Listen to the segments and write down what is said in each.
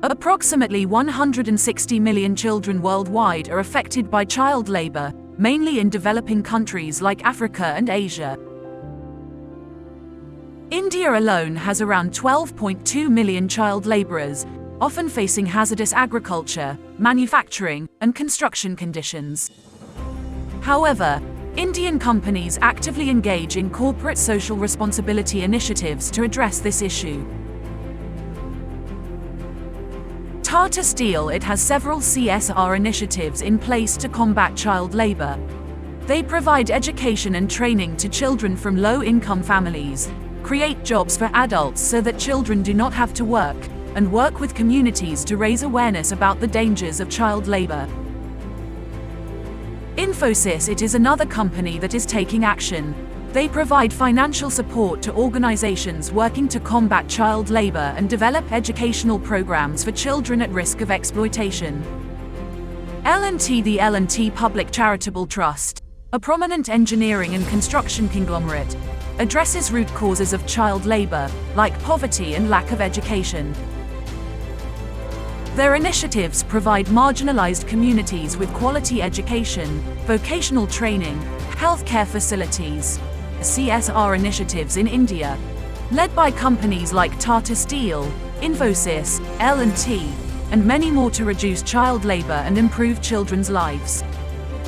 Approximately 160 million children worldwide are affected by child labor, mainly in developing countries like Africa and Asia. India alone has around 12.2 million child laborers, often facing hazardous agriculture, manufacturing, and construction conditions. However, Indian companies actively engage in corporate social responsibility initiatives to address this issue. Tata Steel has several CSR initiatives in place to combat child labor. They provide education and training to children from low-income families, create jobs for adults so that children do not have to work, and work with communities to raise awareness about the dangers of child labor. Infosys is another company that is taking action. They provide financial support to organizations working to combat child labor and develop educational programs for children at risk of exploitation. L&T The L&T Public Charitable Trust, a prominent engineering and construction conglomerate, addresses root causes of child labor, like poverty and lack of education. Their initiatives provide marginalized communities with quality education, vocational training, healthcare facilities, CSR initiatives in India, led by companies like Tata Steel, Infosys, L&T, and many more to reduce child labor and improve children's lives.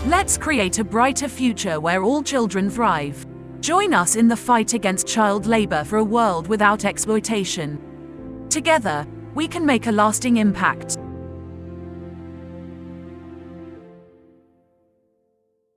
Let's create a brighter future where all children thrive. Join us in the fight against child labor for a world without exploitation. Together, we can make a lasting impact.